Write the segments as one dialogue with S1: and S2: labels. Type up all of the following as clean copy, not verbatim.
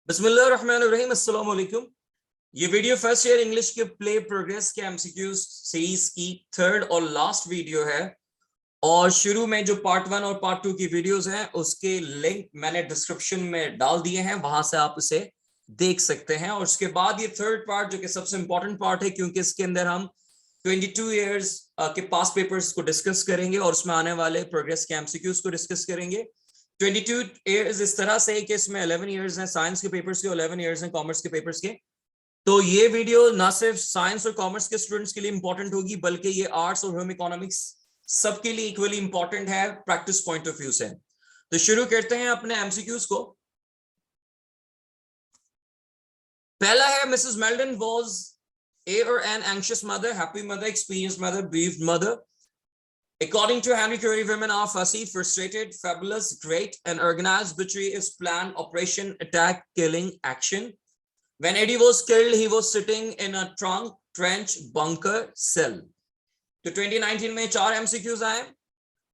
S1: बिस्मिल्लाहिर्रहमानिर्रहीम, अस्सलाम वालेकुम। ये वीडियो फर्स्ट ईयर इंग्लिश के प्ले प्रोग्रेस के एमसीक्यूज सीरीज की थर्ड और लास्ट वीडियो है। और शुरू में जो पार्ट 1 और पार्ट 2 की वीडियोस हैं उसके लिंक मैंने डिस्क्रिप्शन में डाल दिए हैं, वहां से आप उसे देख सकते हैं। और उसके बाद ये थर्ड पार्ट जो कि सबसे इंपॉर्टेंट पार्ट है, क्योंकि इसके अंदर हम 22 ईयर्स के पास्ट पेपर्स को डिस्कस करेंगे और उसमें आने वाले प्रोग्रेस के एमसीक्यूज को डिस्कस करेंगे। 22 ईयर्स इस तरह से कि इसमें 11 ईयर्स हैं साइंस के पेपर्स के, 11 ईयर्स हैं कॉमर्स के पेपर्स के। तो ये वीडियो ना सिर्फ साइंस और कॉमर्स के स्टूडेंट्स के लिए इंपॉर्टेंट होगी, बल्कि ये आर्ट्स और होम इकोनॉमिक्स सबके लिए इक्वली इंपॉर्टेंट है प्रैक्टिस पॉइंट ऑफ व्यू से। तो शुरू करते हैं अपने एमसीक्यूज को। पहला है, Mrs Meldon was a or an anxious mother, happy mother, experienced mother, bereaved mother. According to Henry Curie, women are fussy, frustrated, fabulous, great, and organized. Butchery is planned, operation, attack, killing, action. When Eddie was killed, he was sitting in a trunk, trench, bunker, cell. तो 2019 में 4 MCQs आए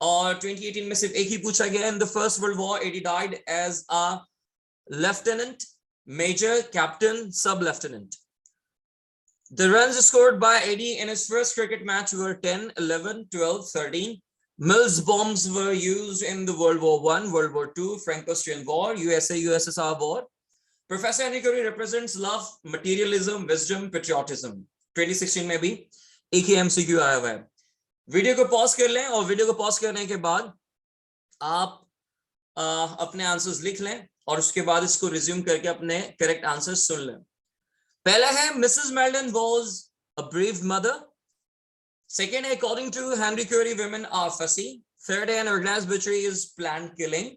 S1: और 2018 में सिर्फ एक ही पूछा गया। In the First World War, Eddie died as a lieutenant, major, captain, sub-lieutenant. The runs scored by Eddie in his first cricket match were 10, 11, 12, 13. Mills bombs were used in the World War I, World War II, Franco-Austrian War, USA-USSR War. Professor Henry Curie represents love, materialism, wisdom, patriotism. 2016 में भी एक ही MCQ आया हुआ है। Video को pause कर लें और वीडियो को पॉज करने के बाद आप अपने आंसर्स लिख लें और उसके बाद इसको रिज्यूम करके अपने करेक्ट आंसर्स सुन लें। पहला है, Mrs. Meldon was a brave mother. Second, according to Henry Curie, women are fussy. Third, an organized butchery is planned killing.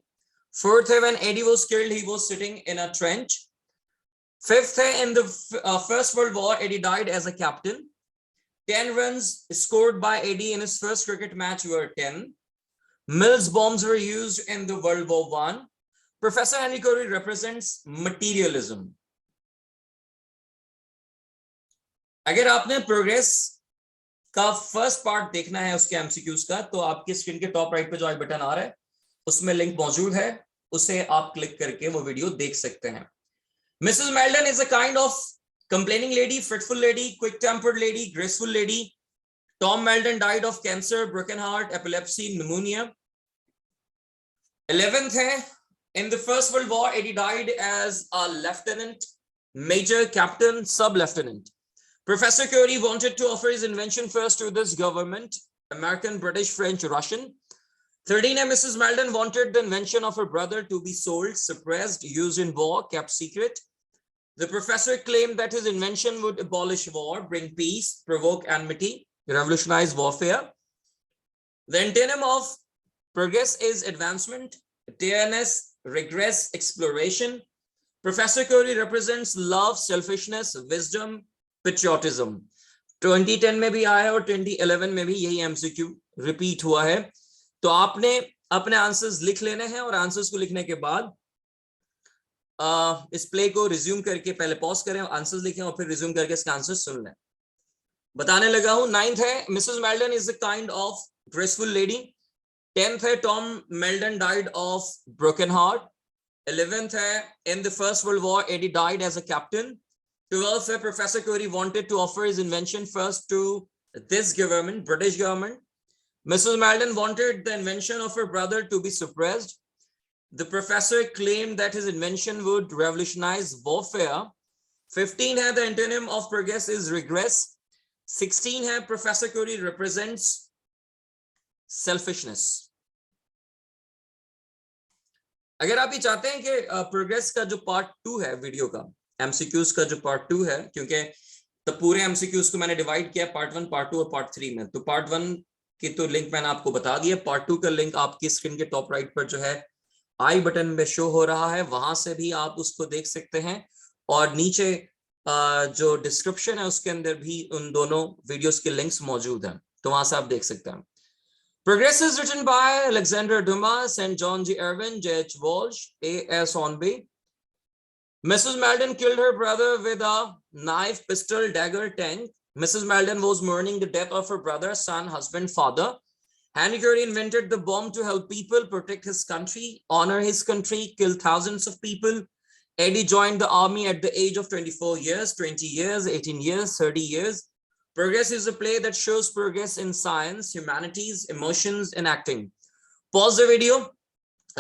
S1: Fourth, when Eddie was killed, he was sitting in a trench. Fifth, in the First World War, Eddie died as a captain. 10 runs scored by Eddie in his first cricket match were 10. Mills bombs were used in the World War I. Professor Henry Curie represents materialism. अगर आपने progress का first part देखना है उसके MCQs का, तो आपकी screen के टॉप राइट पे जो आई बटन आ रहा है उसमें लिंक मौजूद है, उसे आप क्लिक करके वो वीडियो देख सकते हैं। Mrs Meldon is a kind of complaining lady, fretful lady, quick tempered lady, graceful lady. Tom Meldon died of cancer, broken heart, epilepsy, pneumonia. 11th है, in the first world war Eddie died as a lieutenant, major, captain, sub lieutenant. Professor Curie wanted to offer his invention first to this government, American, British, French, Russian. 13, Mrs. Meldon wanted the invention of her brother to be sold, suppressed, used in war, kept secret. The professor claimed that his invention would abolish war, bring peace, provoke enmity, revolutionize warfare. The antonym of progress is advancement, dearness, regress, exploration. Professor Curie represents love, selfishness, wisdom, patriotism. 2010 में भी आया है और 2011 में भी यही MCQ repeat हुआ है। तो आपने अपने आंसर्स लिख लेने हैं और आंसर्स को लिखने के बाद इस प्ले को रिज्यूम करके पहले पॉज करें, आंसर्स लिखें और फिर रिज्यूम करके इसके आंसर्स सुन लें। बताने लगा हूं। 9th है, Mrs Meldon is a kind of graceful lady. 10th है, Tom Meldon died of broken heart. 11th है, in the first world war Eddie died as a captain. 12th, Professor Curie wanted to offer his invention first to this government, British government. Mrs. Meldon wanted the invention of her brother to be suppressed. The professor claimed that his invention would revolutionize warfare. 15 है, the antonym of progress is regress. 16 है, Professor Curie represents selfishness. अगर आप ये चाहते हैं कि progress का जो पार्ट 2 है वीडियो का, एमसीक्यूज का जो पार्ट 2 है, क्योंकि तो पूरे एमसीक्यूज को मैंने डिवाइड किया पार्ट 1, पार्ट 2 और पार्ट 3 में। तो पार्ट 1 की तो लिंक मैंने आपको बता दिया, पार्ट 2 का लिंक आपकी स्क्रीन के टॉप राइट पर जो है आई बटन में शो हो रहा है, वहां से भी आप उसको देख सकते हैं। और नीचे जो डिस्क्रिप्शन है उसके अंदर भी उन दोनों वीडियोस के लिंक्स मौजूद हैं, तो वहां से आप देख सकते हैं। Progress is written by Alexander Dumas and John G. Ervine, J.H. Walsh, A.S. Hornby. Mrs. Meldon killed her brother with a knife, pistol, dagger, tank. Mrs. Meldon was mourning the death of her brother, son, husband, father. Henry Curie invented the bomb to help people protect his country, honor his country, kill thousands of people, Eddie joined the army at the age of 24 years, 20 years, 18 years, 30 years. Progress is a play that shows progress in science, humanities, emotions, and acting. Pause the video,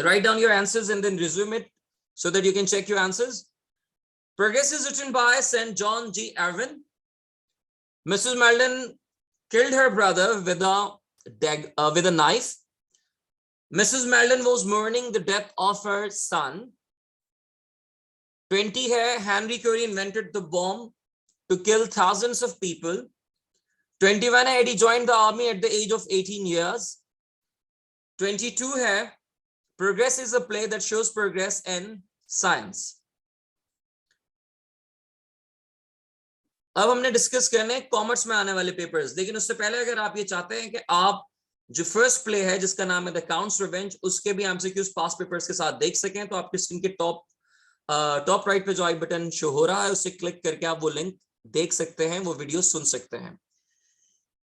S1: write down your answers, and then resume it so that you can check your answers. Progress is written by St. John G. Ervine. Mrs. Melden killed her brother with a knife. Mrs. Melden was mourning the death of her son. 20 है, Henry Curie invented the bomb to kill thousands of people. 21 है, Eddie joined the army at the age of 18 years. 22 है, Progress is a play that shows progress in science. अब हमने discuss करने commerce में आने वाले papers, लेकिन उससे पहले अगर आप ये चाहते हैं कि आप जो फर्स्ट प्ले है जिसका नाम है द काउंट्स रिवेंज, उसके भी एमसीक्यूज पास पेपर्स के साथ देख सकें, तो आपके स्क्रीन के टॉप राइट पे जो आई बटन शो हो रहा है उससे क्लिक करके आप वो लिंक देख सकते हैं, वो वीडियो सुन सकते हैं.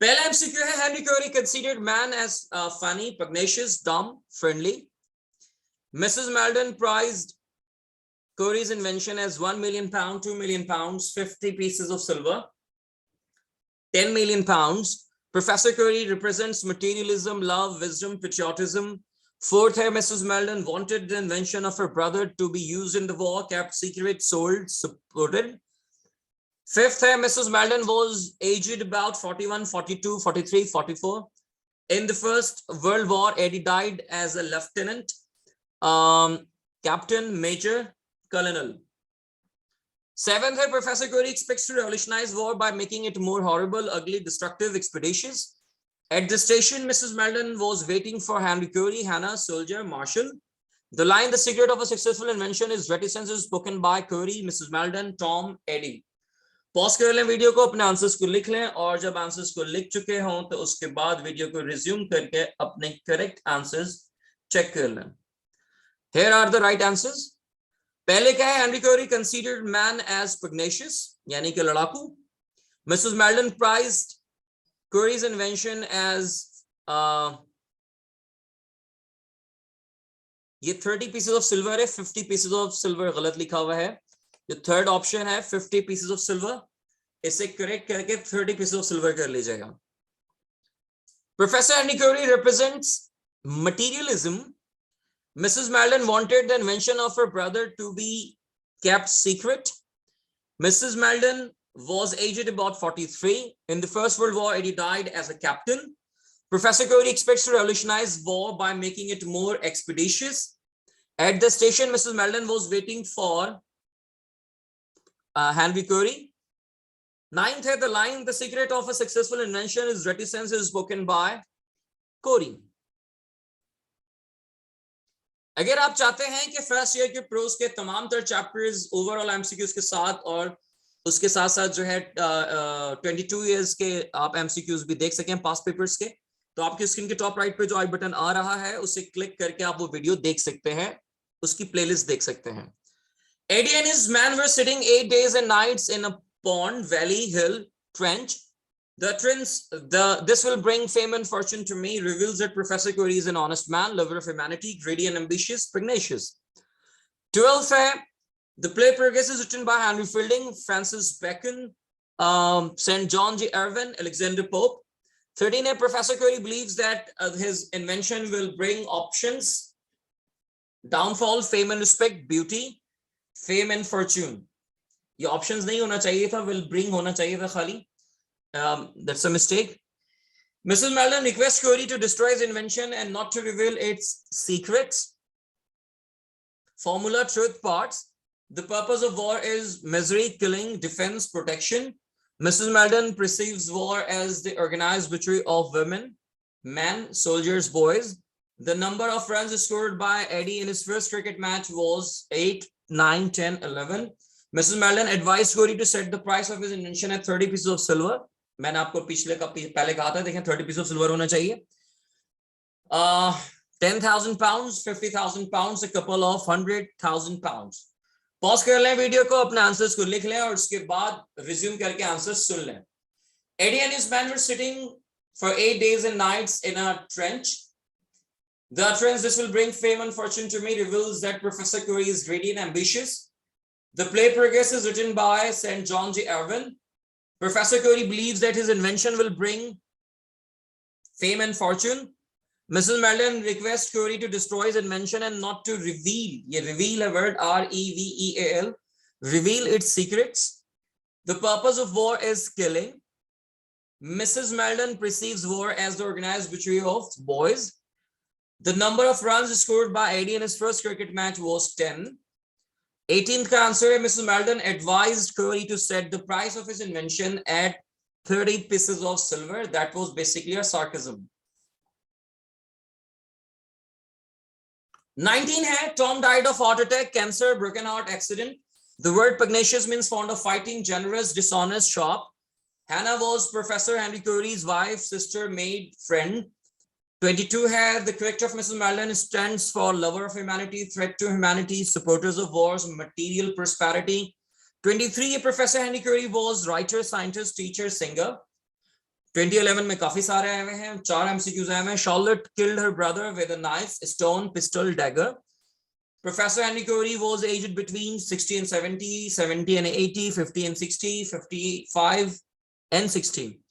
S1: पहला एमसीक्यू है, Henry Curie considered man as funny, pugnacious, dumb, friendly. Mrs Meldon prized Curie's invention as £1 million, £2 million, 50 pieces of silver, £10 million. Professor Curie represents materialism, love, wisdom, patriotism. Fourth है, Mrs. Melden wanted the invention of her brother to be used in the war, kept secret, sold, supported. Fifth है, Mrs. Melden was aged about 41, 42, 43, 44. In the First World War, Eddie died as a lieutenant, captain, major, colonel. Seventh, Professor Curie expects to revolutionize war by making it more horrible, ugly, destructive, expeditious. At the station, Mrs. Melden was waiting for Henry Curie, Hannah, soldier, Marshall. The line, the secret of a successful invention is reticence, is spoken by Curie, Mrs. Melden, Tom, Eddie. Pause कर लें video को, अपने answers को लिख लें, और जब answers को लिख चुके हों तो उसके बाद वीडियो को रिज्यूम करके अपने करेक्ट आंसर्स चेक कर लें. Here are the right answers. पहले क्या है, Henry Curie considered man as pugnacious, यानी कि लड़ाकू. Mrs Meldon prized Curie's invention as ये 30 पीसेस ऑफ सिल्वर है, 50 पीसेस ऑफ सिल्वर गलत लिखा हुआ है. जो थर्ड ऑप्शन है 50 पीसेस ऑफ सिल्वर, इसे करेक्ट करके 30 पीसेस ऑफ सिल्वर कर लीजिएगा. Professor Henry Curie represents materialism. Mrs. Melden wanted the invention of her brother to be kept secret. Mrs. Melden was aged about 43. In the First World War, Eddie died as a captain. Professor Curie expects to revolutionize war by making it more expeditious. At the station, Mrs. Melden was waiting for Henry Curie. Ninth, the line, the secret of a successful invention is reticence, is spoken by Curie. अगर आप चाहते हैं कि first year के pros के तमाम तर chapters overall MCQs के साथ और उसके साथ साथ जो है 22 इयर्स के आप एमसीक्यूज भी देख सकें पास पेपर्स के, तो आपकी स्क्रीन के टॉप राइट पे जो आई बटन आ रहा है उसे क्लिक करके आप वो वीडियो देख सकते हैं, उसकी प्लेलिस्ट देख सकते हैं. Eddie and his man were sitting 8 days and nights in a pond, valley, hill, trench. This will bring fame and fortune to me, reveals that Professor Curie is an honest man, lover of humanity, greedy and ambitious, pugnacious. 12th, the play Progress is written by Henry Fielding, Francis Bacon, St. John G. Ervine, Alexander Pope. 13th, Professor Curie believes that his invention will bring options, downfall, fame and respect, beauty, fame and fortune. ये options नहीं होना चाहिए था, will bring होना चाहिए था खाली. That's a mistake. Mrs. Melden requests Curie to destroy his invention and not to reveal its secrets. Formula, truth, parts. The purpose of war is misery, killing, defense, protection. Mrs. Melden perceives war as the organized victory of women, men, soldiers, boys. The number of runs scored by Eddie in his first cricket match was 8, 9, 10, 11. Mrs. Melden advised Curie to set the price of his invention at 30 pieces of silver. मैंने आपको पहले कहा था, देखें 30 piece of silver होना चाहिए. 10,000 pounds, 50,000 pounds, a couple of 100,000 pounds. Pause कर लें वीडियो को, अपने आंसर्स को लिख लें और उसके बाद रिज्यूम करके आंसर्स सुन लें. Eddie and his man were sitting for 8 days and nights in a trench. The utterance, this will bring fame and fortune to me, reveals that Professor Curie is greedy and ambitious. The play Progress is written by St. John J. Ervine. Professor Curie believes that his invention will bring fame and fortune. Mrs. Madeline requests Curie to destroy his invention and not to reveal, ye reveal a word, R-E-V-E-A-L, reveal its secrets. The purpose of war is killing. Mrs. Madeline perceives war as the organized butchery of boys. The number of runs scored by Eddie in his first cricket match was 10. 18th का answer है, Mrs. Madeline advised Curie to set the price of his invention at 30 pieces of silver. That was basically a sarcasm. 19 है, Tom died of heart attack, cancer, broken heart, accident. The word pugnacious means fond of fighting, generous, dishonest, sharp. Hannah was Professor Henry Curie's wife, sister, maid, friend. 22 है, the character of Mrs. Madeline stands for lover of humanity, threat to humanity, supporters of wars, material prosperity. 23 Professor Henry Curie was writer, scientist, teacher, singer. 2011 में काफी सारे आए हुए हैं, 4 MCQs आए हुए हैं. Charlotte killed her brother with a knife, stone, pistol, dagger. Professor Henry Curie was aged between 60 and 70, 70 and 80, 50 and 60, 55 and 60.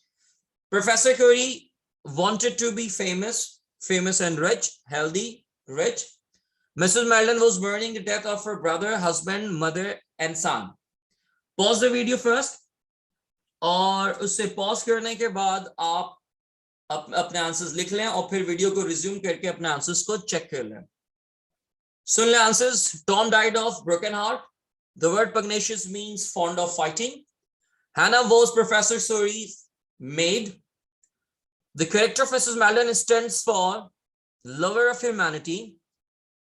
S1: Professor Curie wanted to be famous, famous and rich, healthy, rich. Mrs. Madeline was mourning the death of her brother, husband, mother and son. Pause the video first. और उससे pause करने के बाद आप अपने answers लिख लें और फिर वीडियो को रिज्यूम करके अपने आंसर्स को चेक कर लें. सुन लें answers. Tom died of broken heart. The word pugnacious means fond of fighting. Hannah was Professor Curie's maid. The character of Mrs. Madeline stands for lover of humanity.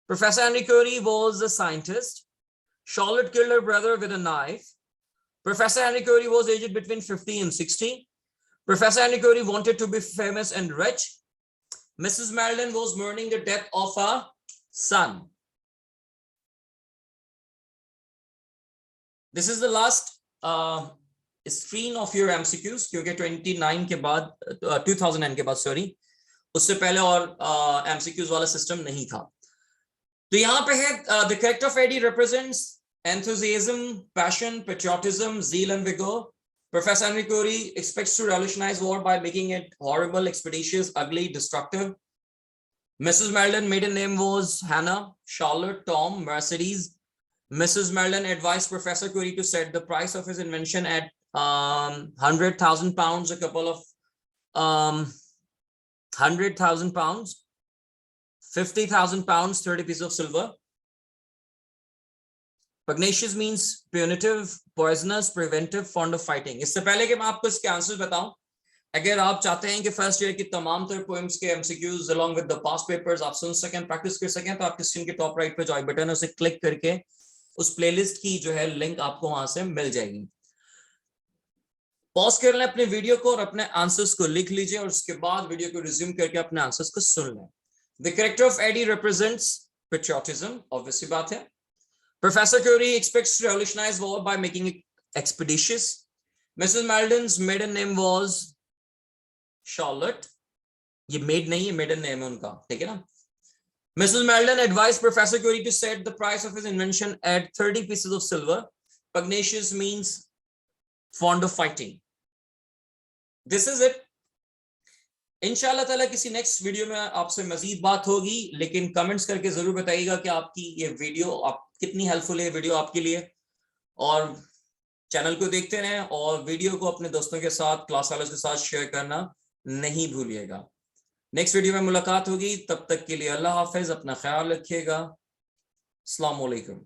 S1: Professor Henry Curie was a scientist. Charlotte killed her brother with a knife. Professor Henry Curie was aged between 50 and 60. Professor Henry Curie wanted to be famous and rich. Mrs. Madeline was mourning the death of her son. This is the last screen of your MCQs, क्योंकि 29 के बाद 2009 के बाद sorry उससे पहले और MCQs वाला system नहीं था. तो यहाँ पे है the character of Eddie represents enthusiasm, passion, patriotism, zeal and vigor. Professor Henry Curie expects to revolutionize war by making it horrible, expeditious, ugly, destructive. Mrs. Madeline maiden name was Hannah. Charlotte, Tom, Mercedes. Mrs. Madeline advised Professor Curie to set the price of his invention at 100,000 pounds, a couple of 100,000 pounds, 50,000 pounds, 30 pieces of silver. Pugnacious means punitive, poisonous, preventive, fond of fighting. इससे पहले कि मैं आपको इसके answer बताऊं, अगर आप चाहते हैं कि फर्स्ट ईयर की तमाम तर पोएम्स के MCQs along with the past papers आप सुन सकें, प्रैक्टिस कर सकें, तो आपके स्क्रीन के टॉप राइट पे जो आई बटन है उसे क्लिक करके उस प्लेलिस्ट की जो है लिंक आपको वहां से मिल जाएगी. पॉज कर लें अपने वीडियो को और अपने आंसर्स को लिख लीजिए और उसके बाद वीडियो को रिज्यूम करके अपने आंसर्स को सुन लें. The character of Eddie represents patriotism, obviously बात है. Professor Curie expects to revolutionize war by making it expeditious. Mrs. Madeline's maiden name was Charlotte. ये maid नहीं है, maiden name है उनका, ठीक है ना? Mrs. Madeline advised Professor Curie to set the price of his invention at 30 pieces of silver. Pugnacious means fond of fighting. This is it. इंशाल्लाह ताला किसी नेक्स्ट वीडियो में आपसे मजीद बात होगी, लेकिन कमेंट्स करके जरूर बताइएगा कि आपकी ये वीडियो आप कितनी हेल्पफुल है वीडियो आपके लिए. और चैनल को देखते रहें और वीडियो को अपने दोस्तों के साथ, क्लास वालों के साथ शेयर करना नहीं भूलिएगा. नेक्स्ट वीडियो में मुलाकात होगी, तब तक के लिए अल्लाह हाफिज, अपना ख्याल रखिएगा. अस्सलाम वालेकुम.